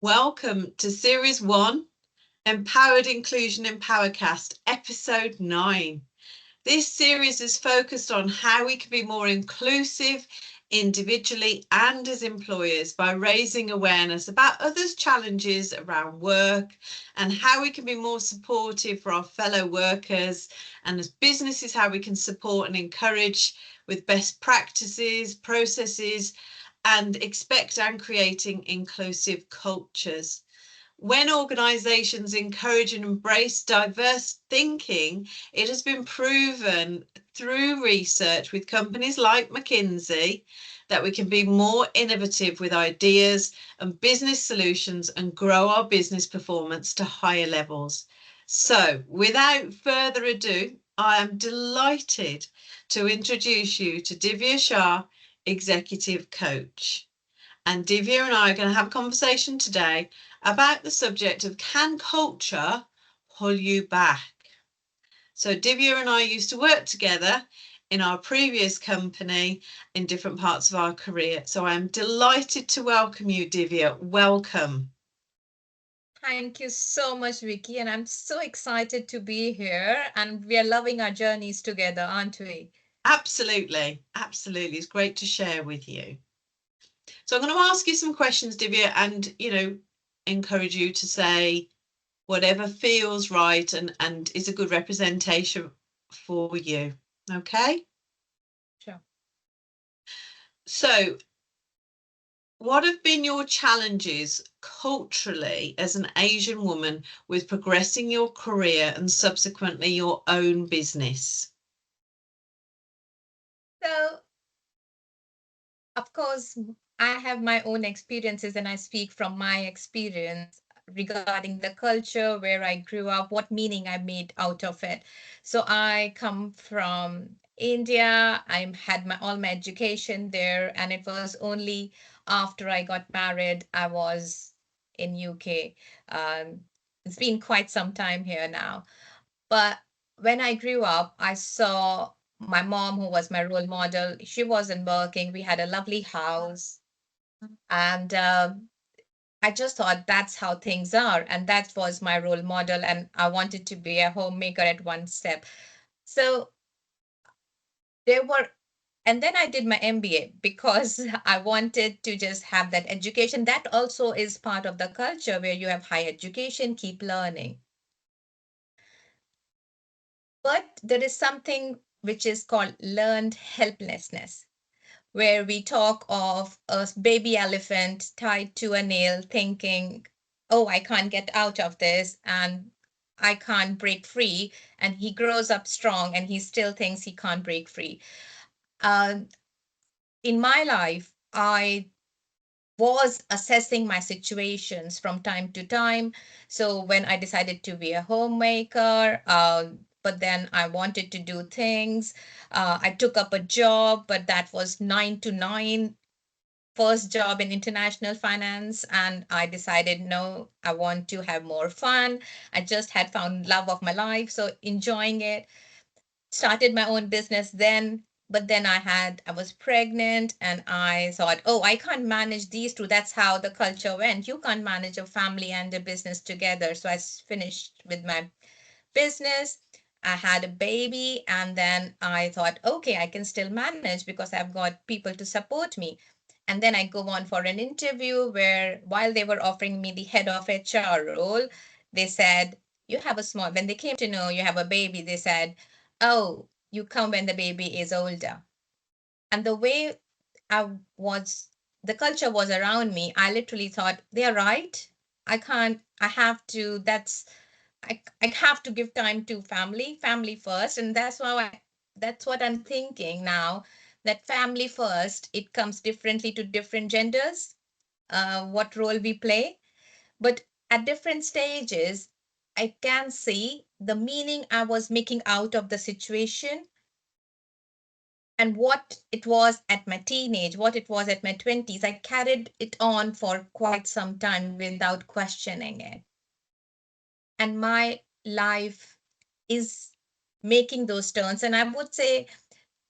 Welcome to Series 1, Empowered Inclusion Empowercast, Episode 9. This series is focused on how we can be more inclusive individually and as employers by raising awareness about others' challenges around work and how we can be more supportive for our fellow workers, and as businesses, how we can support and encourage with best practices, processes, and expect and creating inclusive cultures. When organisations encourage and embrace diverse thinking, it has been proven through research with companies like McKinsey that we can be more innovative with ideas and business solutions and grow our business performance to higher levels. So, without further ado, I am delighted to introduce you to Divya Shah, Executive Coach. And Divya and I are going to have a conversation today about the subject of, can culture pull you back? So Divya and I used to work together in our previous company in different parts of our career. So I'm delighted to welcome you, Divya. Welcome. Thank you so much, Vicky, and I'm so excited to be here. And we are loving our journeys together, aren't we? Absolutely. Absolutely. It's great to share with you. So I'm going to ask you some questions, Divya, and, encourage you to say whatever feels right and is a good representation for you. Okay? Sure. So, what have been your challenges culturally as an Asian woman with progressing your career and subsequently your own business? So, of course, I have my own experiences and I speak from my experience regarding the culture where I grew up, what meaning I made out of it. So, I come from India. I had all my education there, and it was only after I got married I was in UK. It's been quite some time here now. But when I grew up, I saw my mom, who was my role model. She wasn't working. We had a lovely house. And I just thought that's how things are. And that was my role model. And I wanted to be a homemaker at one step. So there were, and then I did my MBA because I wanted to just have that education. That also is part of the culture where you have high education, keep learning. But there is something which is called learned helplessness, where we talk of a baby elephant tied to a nail, thinking, oh, I can't get out of this and I can't break free. And he grows up strong and he still thinks he can't break free. Uh, in my life, I was assessing my situations from time to time. So when I decided to be a homemaker, but then I wanted to do things. I took up a job, but that was 9 to 9, first job in international finance. And I decided, no, I want to have more fun. I just had found love of my life, so enjoying it, started my own business then. But then I was pregnant and I thought, oh, I can't manage these two. That's how the culture went. You can't manage a family and a business together. So finished with my business. I had a baby, and then I thought, okay, I can still manage because I've got people to support me. And then I go on for an interview where, while they were offering me the head of HR role, they said, you have a small, when they came to know you have a baby, they said, oh, you come when the baby is older. And the way I was, the culture was around me, I literally thought, they're right. I can't, I have to, I have to give time to family first. And that's what I'm thinking now, that family first, it comes differently to different genders, what role we play. But at different stages, I can see the meaning I was making out of the situation and what it was at my teenage, what it was at my 20s. I carried it on for quite some time without questioning it. And my life is making those turns. And I would say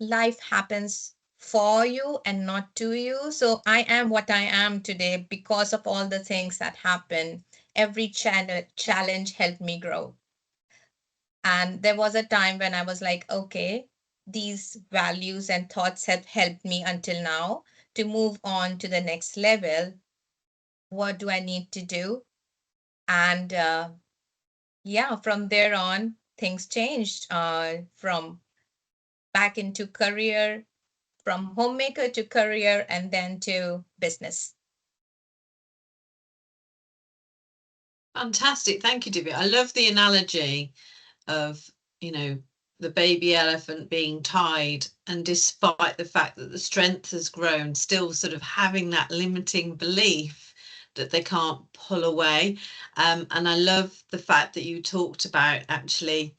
life happens for you and not to you. So I am what I am today because of all the things that happen. Every challenge helped me grow. And there was a time when I was like, okay, these values and thoughts have helped me until now to move on to the next level. What do I need to do? And yeah, from there on, things changed from back into career, from homemaker to career, and then to business. Fantastic. Thank you, Divya. I love the analogy of, the baby elephant being tied, and despite the fact that the strength has grown, still sort of having that limiting belief that they can't pull away. And I love the fact that you talked about actually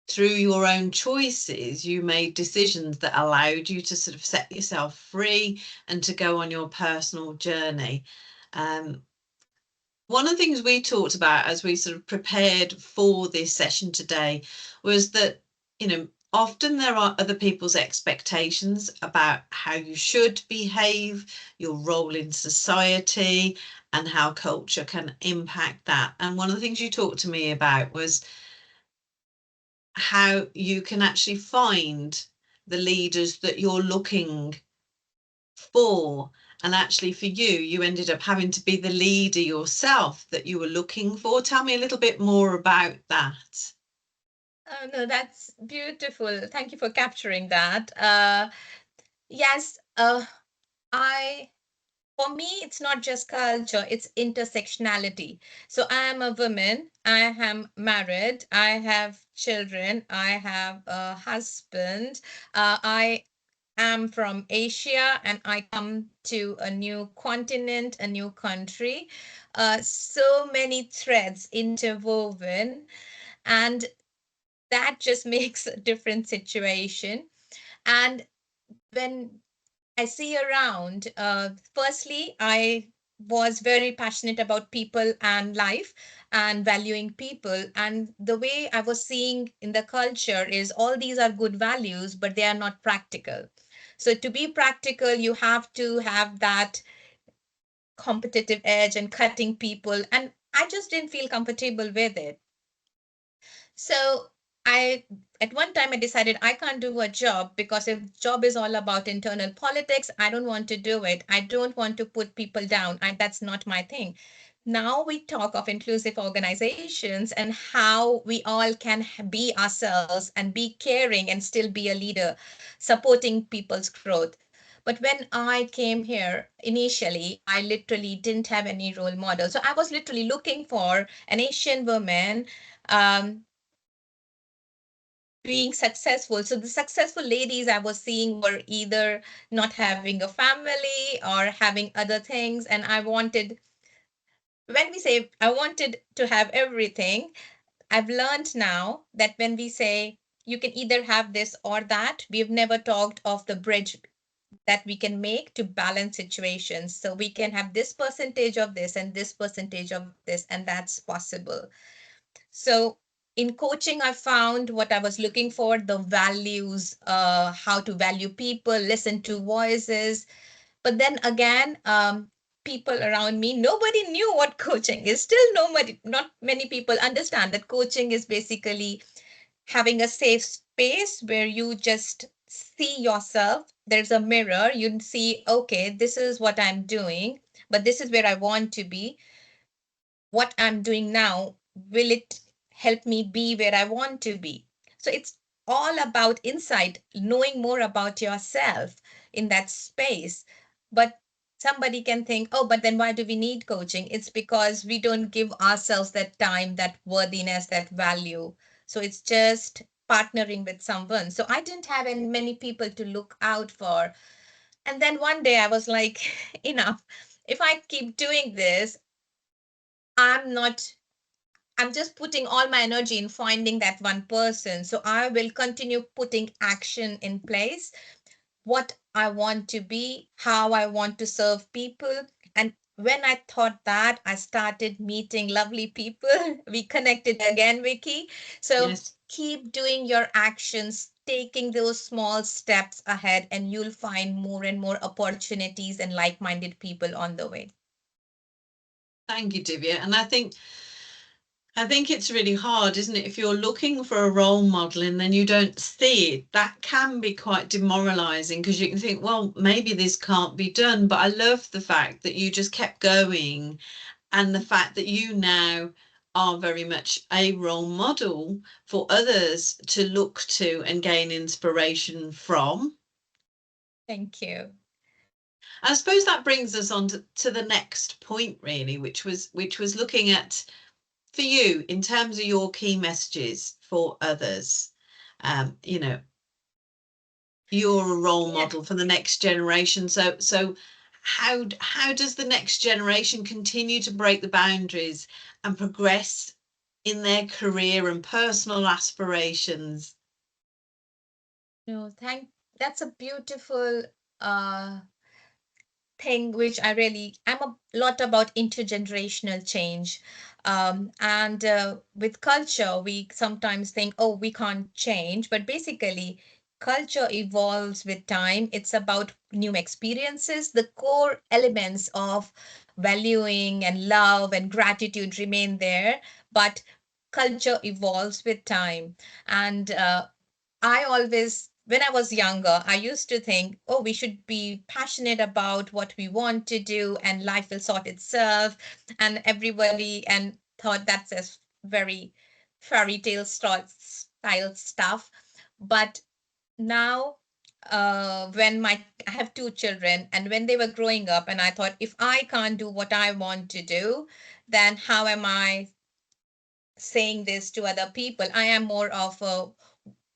through your own choices, you made decisions that allowed you to sort of set yourself free and to go on your personal journey. One of the things we talked about as we sort of prepared for this session today was that, often there are other people's expectations about how you should behave, your role in society, and how culture can impact that. And one of the things you talked to me about was how you can actually find the leaders that you're looking for. And actually for you, you ended up having to be the leader yourself that you were looking for. Tell me a little bit more about that. Oh, no, that's beautiful. Thank you for capturing that. Yes, I for me, it's not just culture, it's intersectionality. So I am a woman, I am married, I have children, I have a husband, I am from Asia and I come to a new continent, a new country. So many threads interwoven, and that just makes a different situation. And when I see around, firstly, I was very passionate about people and life and valuing people. And the way I was seeing in the culture is all these are good values, but they are not practical. So to be practical, you have to have that competitive edge and cutting people. And I just didn't feel comfortable with it. So I at one time I decided I can't do a job because if job is all about internal politics, I don't want to do it. I don't want to put people down. That's not my thing. Now we talk of inclusive organizations and how we all can be ourselves and be caring and still be a leader, supporting people's growth. But when I came here initially, I literally didn't have any role model. So I was literally looking for an Asian woman um, being successful. So the successful ladies I was seeing were either not having a family or having other things. And I wanted, when we say I wanted to have everything, I've learned now that when we say you can either have this or that, we've never talked of the bridge that we can make to balance situations. So we can have this percentage of this and this percentage of this, and that's possible. So in coaching, I found what I was looking for, the values, how to value people, listen to voices. But then again, people around me, nobody knew what coaching is. Still, nobody, not many people understand that coaching is basically having a safe space where you just see yourself. There's a mirror. You see, okay, this is what I'm doing, but this is where I want to be. What I'm doing now, will it help me be where I want to be? So it's all about insight, knowing more about yourself in that space. But somebody can think, oh, but then why do we need coaching? It's because we don't give ourselves that time, that worthiness, that value. So it's just partnering with someone. So I didn't have many people to look out for. And then one day I was like, enough. If I keep doing this, I'm not I'm just putting all my energy in finding that one person. So I will continue putting action in place, what I want to be, how I want to serve people. And when I thought that, I started meeting lovely people. We connected again, Vicky. So Yes. keep doing your actions, taking those small steps ahead, and you'll find more and more opportunities and like-minded people on the way. Thank you, Divya. And I think it's really hard, isn't it? If you're looking for a role model and then you don't see it, that can be quite demoralizing, because you can think, well, maybe this can't be done. But I love the fact that you just kept going, and the fact that you now are very much a role model for others to look to and gain inspiration from. Thank you. I suppose that brings us on to the next point, really, which was looking at, for you, in terms of your key messages for others. You know, you're a role Yeah. model for the next generation. So how does the next generation continue to break the boundaries and progress in their career and personal aspirations? No, thank. That's a beautiful uh thing which I'm a lot about intergenerational change. And with culture, we sometimes think, oh, we can't change, but basically, culture evolves with time. It's about new experiences. The core elements of valuing and love and gratitude remain there, but culture evolves with time. And I always, when I was younger, I used to think, oh, we should be passionate about what we want to do and life will sort itself. And everybody, and thought that's a very fairy tale style stuff. But now, when I have two children, and when they were growing up, and I thought, if I can't do what I want to do, then how am I saying this to other people? I am more of a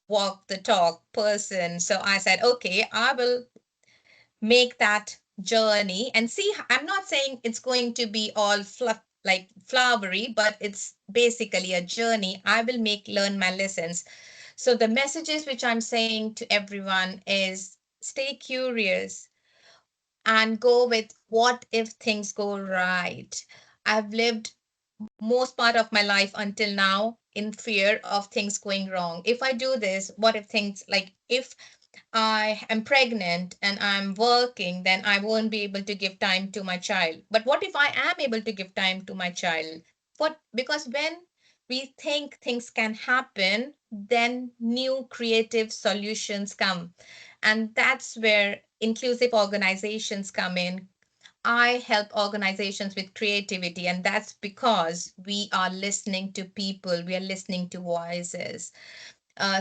walk the talk person. So I said, okay, I will make that journey and see. I'm not saying it's going to be all fluff like flowery, but it's basically a journey. I will learn my lessons. So the messages which I'm saying to everyone is stay curious and go with what if things go right. I've lived most part of my life until now in fear of things going wrong. If I do this, what if things, like if I am pregnant and I'm working, then I won't be able to give time to my child. But what if I am able to give time to my child? What, because when we think things can happen, then new creative solutions come. And that's where inclusive organizations come in. I help organizations with creativity, and that's because we are listening to people, we are listening to voices.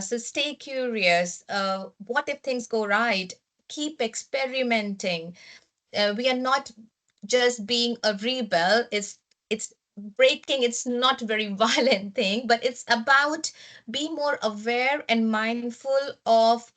So stay curious. What if things go right? Keep experimenting. We are not just being a rebel. It's breaking. It's not a very violent thing, but it's about being more aware and mindful of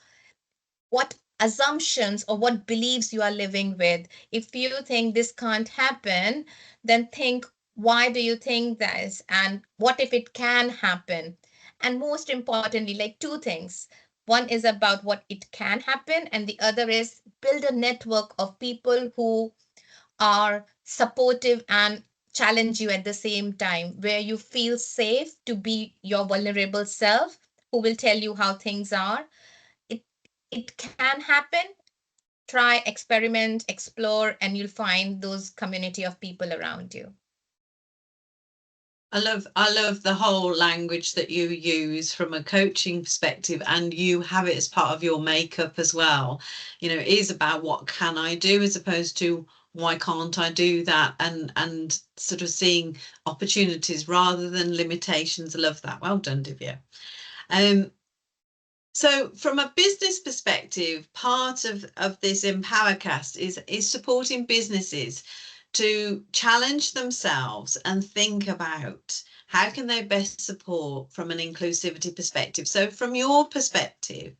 what assumptions or what beliefs you are living with. If you think this can't happen, then think, why do you think this? And what if it can happen? And most importantly, like two things. One is about what it can happen, and the other is build a network of people who are supportive and challenge you at the same time, where you feel safe to be your vulnerable self, who will tell you how things are. It it can happen. Try, experiment, explore, and you'll find those community of people around you. I love the whole language that you use from a coaching perspective, and you have it as part of your makeup as well. You know, it is about what can I do as opposed to why can't I do that, and sort of seeing opportunities rather than limitations. I love that. Well done, Divya. Um, so from a business perspective, part of this Empowercast is supporting businesses to challenge themselves and think about how can they best support from an inclusivity perspective. So from your perspective,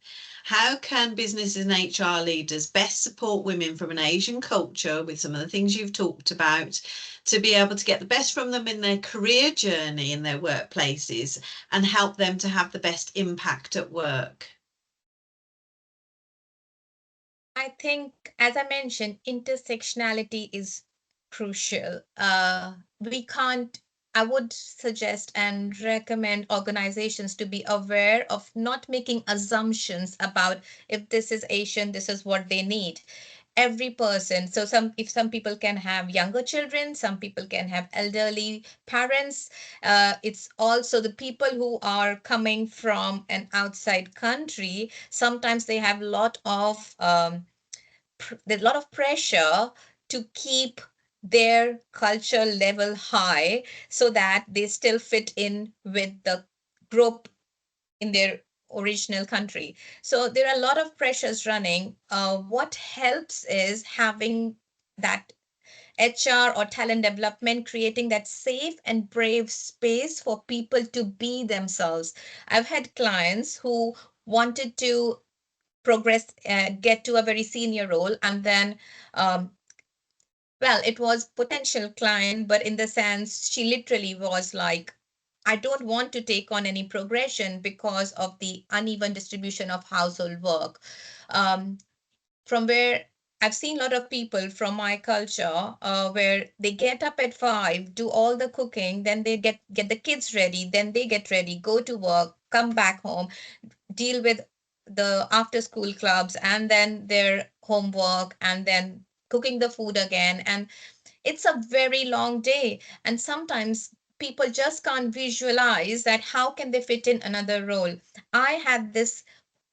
how can businesses and HR leaders best support women from an Asian culture with some of the things you've talked about to be able to get the best from them in their career journey in their workplaces and help them to have the best impact at work? I think, as I mentioned, intersectionality is crucial. We can't, I would suggest and recommend organizations to be aware of not making assumptions about if this is Asian, this is what they need. Every person, so some people can have younger children, some people can have elderly parents. It's also the people who are coming from an outside country. Sometimes they have a lot of there's a lot of pressure to keep their culture level high so that they still fit in with the group in their original country. So there are a lot of pressures running. What helps is having that HR or talent development, creating that safe and brave space for people to be themselves. I've had clients who wanted to progress, get to a very senior role, and then um, well, it was potential client, but in the sense she literally was like, I don't want to take on any progression because of the uneven distribution of household work. Um, from where I've seen a lot of people from my culture where they get up at 5, do all the cooking, then they get the kids ready, then they get ready, go to work, come back home, deal with the after school clubs and then their homework and then cooking the food again. And it's a very long day. And sometimes people just can't visualize that how can they fit in another role. I had this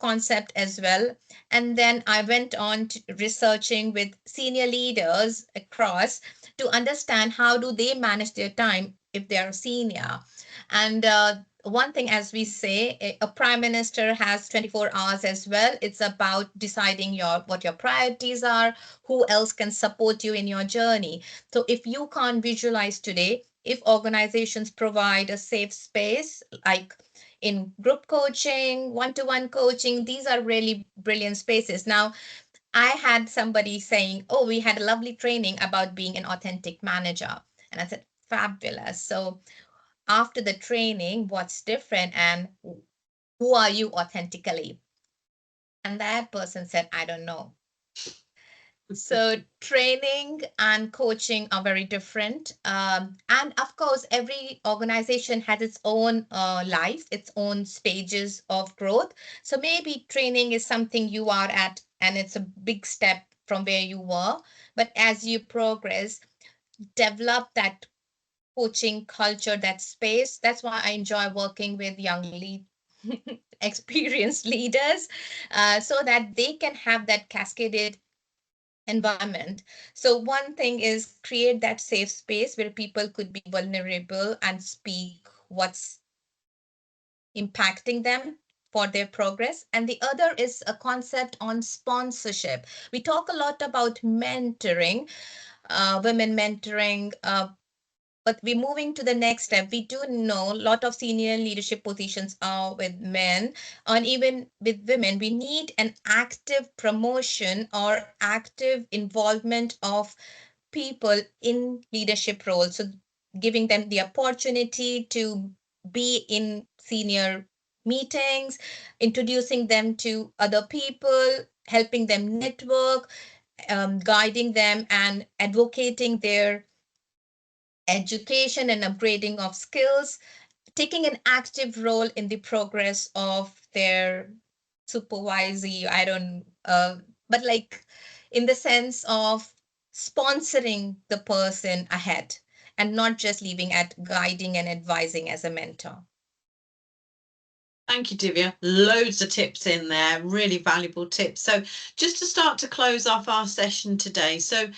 concept as well. And then I went on to researching with senior leaders across to understand how do they manage their time if they are senior. And one thing, as we say, a prime minister has 24 hours as well. It's about deciding what your priorities are, who else can support you in your journey. So if you can't visualize today, if organizations provide a safe space, like in group coaching, one-to-one coaching, these are really brilliant spaces. Now, I had somebody saying, oh, we had a lovely training about being an authentic manager. And I said, fabulous. So after the training, what's different and who are you authentically? And that person said, I don't know. So training and coaching are very different. And of course, every organization has its own life, its own stages of growth. So maybe training is something you are at, and it's a big step from where you were. But as you progress, develop that coaching culture, that space. That's why I enjoy working with young experienced leaders, so that they can have that cascaded environment. So one thing is create that safe space where people could be vulnerable and speak what's impacting them for their progress. And the other is a concept on sponsorship. We talk a lot about mentoring, women mentoring, but we're moving to the next step. We do know a lot of senior leadership positions are with men, and even with women, we need an active promotion or active involvement of people in leadership roles. So giving them the opportunity to be in senior meetings, introducing them to other people, helping them network, guiding them and advocating their education and upgrading of skills, taking an active role in the progress of their supervisory, I don't, but like in the sense of sponsoring the person ahead and not just leaving at guiding and advising as a mentor. Thank you, Divya. Loads of tips in there, really valuable tips. So just to start to close off our session today. So,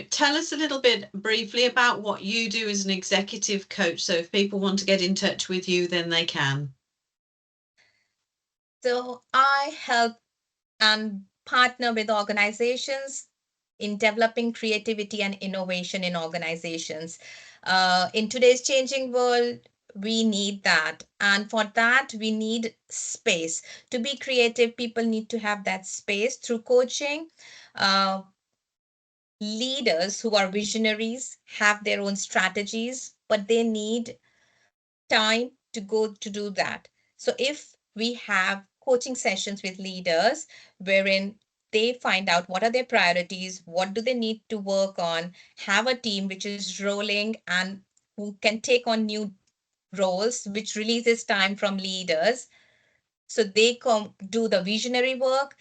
tell us a little bit briefly about what you do as an executive coach. So if people want to get in touch with you, then they can. So I help and partner with organizations in developing creativity and innovation in organizations. In today's changing world, we need that. And for that, we need space. To be creative, people need to have that space through coaching. Uh, Leaders who are visionaries have their own strategies, but they need time to go to do that. So if we have coaching sessions with leaders wherein they find out what are their priorities, what do they need to work on, have a team which is rolling and who can take on new roles, which releases time from leaders. So they come do the visionary work.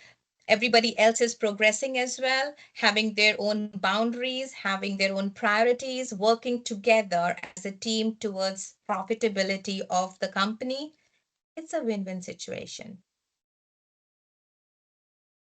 Everybody else is progressing as well, having their own boundaries, having their own priorities, working together as a team towards profitability of the company. It's a win-win situation.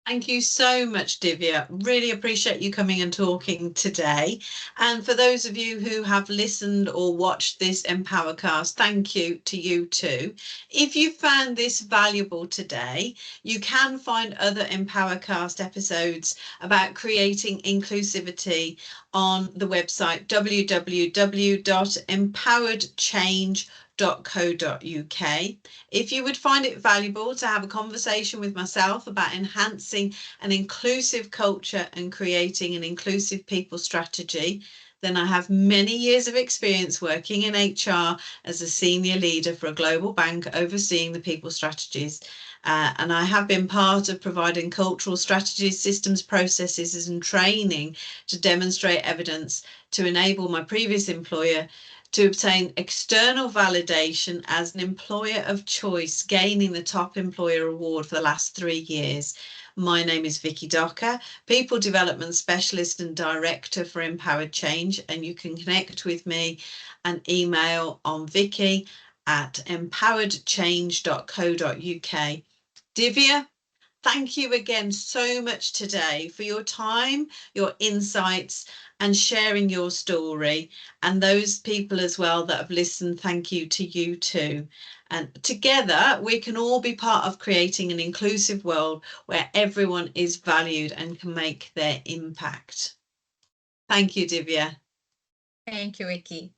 Thank you so much, Divya. Really appreciate you coming and talking today. And for those of you who have listened or watched this Empowercast, thank you to you too. If you found this valuable today, you can find other Empowercast episodes about creating inclusivity on the website www.empoweredchange.co.uk. If you would find it valuable to have a conversation with myself about enhancing an inclusive culture and creating an inclusive people strategy, then I have many years of experience working in HR as a senior leader for a global bank overseeing the people strategies. And I have been part of providing cultural strategies, systems, processes, and training to demonstrate evidence to enable my previous employer to obtain external validation as an employer of choice, gaining the top employer award for the last 3 years. My name is Vicky Docker, People Development Specialist and Director for Empowered Change, and you can connect with me and email on vicky@empoweredchange.co.uk. Divya, thank you again so much today for your time, your insights, and sharing your story. And those people as well that have listened, thank you to you too. And together we can all be part of creating an inclusive world where everyone is valued and can make their impact. Thank you, Divya. Thank you, Vicky.